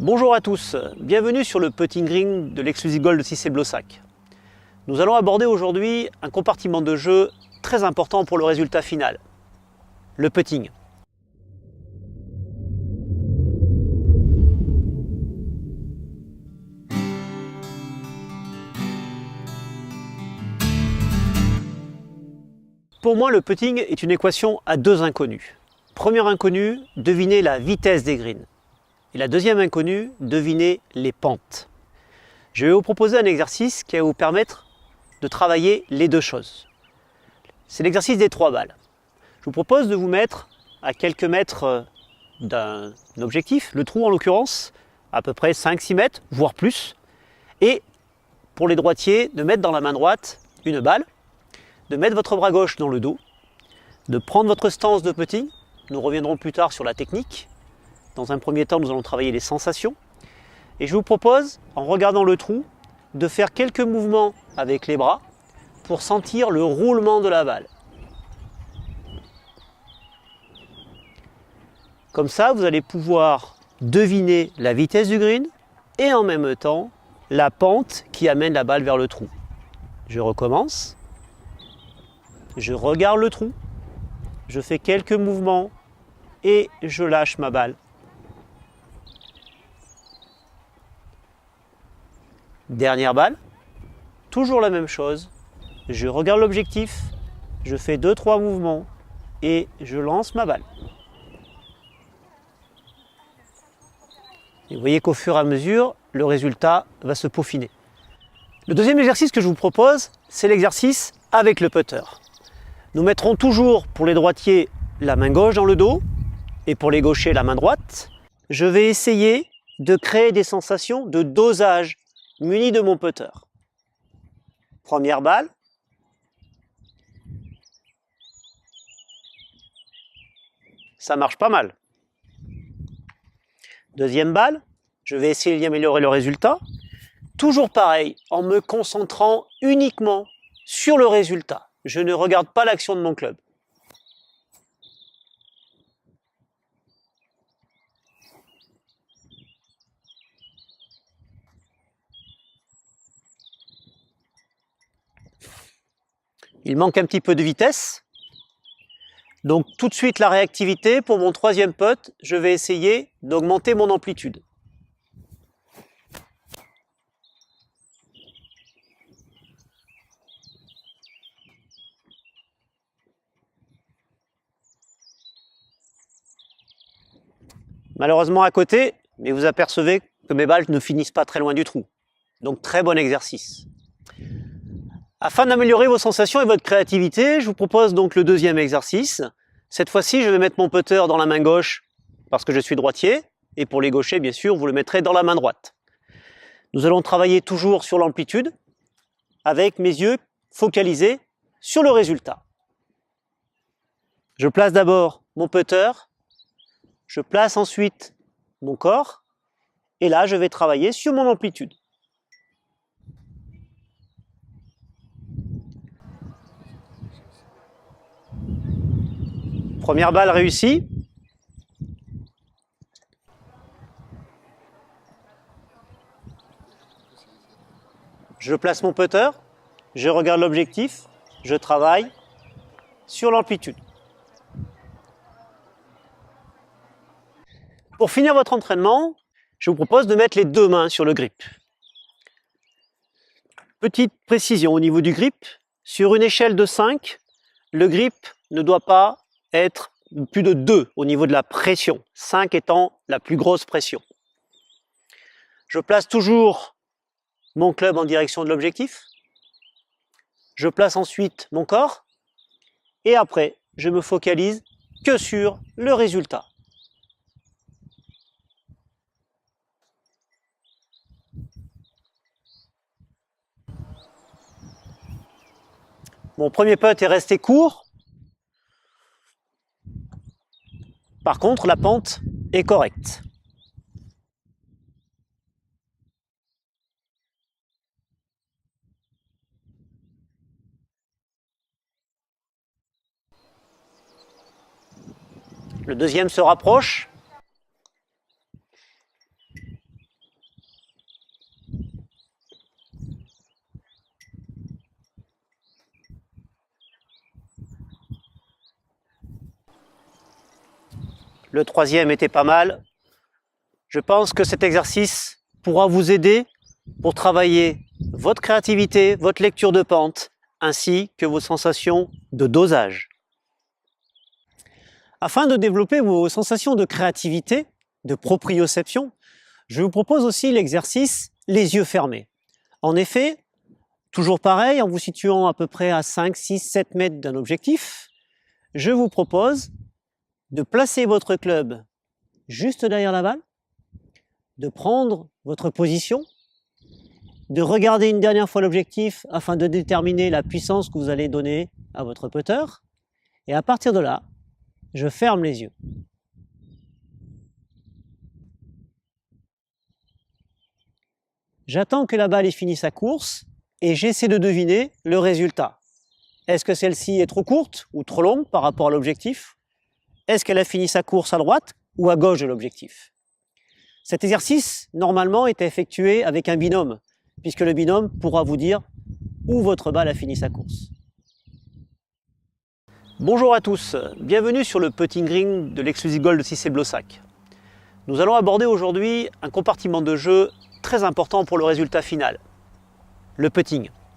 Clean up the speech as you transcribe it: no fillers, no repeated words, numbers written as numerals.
Bonjour à tous, bienvenue sur le putting green de l'Exclusive Golf de Cissé-Blossac. Nous allons aborder aujourd'hui un compartiment de jeu très important pour le résultat final, le putting. Pour moi, le putting est une équation à deux inconnus. Premier inconnu, deviner la vitesse des greens. Et la deuxième inconnue, deviner les pentes. Je vais vous proposer un exercice qui va vous permettre de travailler les deux choses. C'est l'exercice des 3 balles. Je vous propose de vous mettre à quelques mètres d'un objectif, le trou en l'occurrence, à peu près 5-6 mètres, voire plus. Et pour les droitiers, de mettre dans la main droite une balle, de mettre votre bras gauche dans le dos, de prendre votre stance de putting. Nous reviendrons plus tard sur la technique. Dans un premier temps, nous allons travailler les sensations. Et je vous propose, en regardant le trou, de faire quelques mouvements avec les bras pour sentir le roulement de la balle. Comme ça, vous allez pouvoir deviner la vitesse du green et en même temps la pente qui amène la balle vers le trou. Je recommence. Je regarde le trou. Je fais quelques mouvements et je lâche ma balle. Dernière balle, toujours la même chose. Je regarde l'objectif, je fais 2-3 mouvements et je lance ma balle. Et vous voyez qu'au fur et à mesure, le résultat va se peaufiner. Le deuxième exercice que je vous propose, c'est l'exercice avec le putter. Nous mettrons toujours pour les droitiers la main gauche dans le dos et pour les gauchers la main droite. Je vais essayer de créer des sensations de dosage muni de mon putter. Première balle. Ça marche pas mal. Deuxième balle. Je vais essayer d'améliorer le résultat. Toujours pareil, en me concentrant uniquement sur le résultat. Je ne regarde pas l'action de mon club. Il manque un petit peu de vitesse. Donc tout de suite la réactivité. Pour mon troisième putt, je vais essayer d'augmenter mon amplitude. Malheureusement à côté, mais vous apercevez que mes balles ne finissent pas très loin du trou. Donc très bon exercice. Afin d'améliorer vos sensations et votre créativité, je vous propose donc le deuxième exercice. Cette fois-ci, je vais mettre mon putter dans la main gauche parce que je suis droitier. Et pour les gauchers, bien sûr, vous le mettrez dans la main droite. Nous allons travailler toujours sur l'amplitude avec mes yeux focalisés sur le résultat. Je place d'abord mon putter, je place ensuite mon corps et là, je vais travailler sur mon amplitude. Première balle réussie. Je place mon putter, je regarde l'objectif, je travaille sur l'amplitude. Pour finir votre entraînement, je vous propose de mettre les deux mains sur le grip. Petite précision au niveau du grip, sur une échelle de 5, le grip ne doit pas être plus de 2 au niveau de la pression, 5 étant la plus grosse pression. Je place toujours mon club en direction de l'objectif. Je place ensuite mon corps et après, je me focalise que sur le résultat. Mon premier putt est resté court. Par contre, la pente est correcte. Le deuxième se rapproche. Le troisième était pas mal. Je pense que cet exercice pourra vous aider pour travailler votre créativité, votre lecture de pente, ainsi que vos sensations de dosage. Afin de développer vos sensations de créativité, de proprioception, je vous propose aussi l'exercice les yeux fermés. En effet, toujours pareil, en vous situant à peu près à 5, 6, 7 mètres d'un objectif, je vous propose de placer votre club juste derrière la balle, de prendre votre position, de regarder une dernière fois l'objectif afin de déterminer la puissance que vous allez donner à votre putter. Et à partir de là, je ferme les yeux. J'attends que la balle ait fini sa course et j'essaie de deviner le résultat. Est-ce que celle-ci est trop courte ou trop longue par rapport à l'objectif? Est-ce qu'elle a fini sa course à droite ou à gauche de l'objectif? Cet exercice, normalement, est effectué avec un binôme, puisque le binôme pourra vous dire où votre balle a fini sa course. Bonjour à tous, bienvenue sur le putting green de l'Exclusive Golf de Cissé-Blossac. Nous allons aborder aujourd'hui un compartiment de jeu très important pour le résultat final, le putting.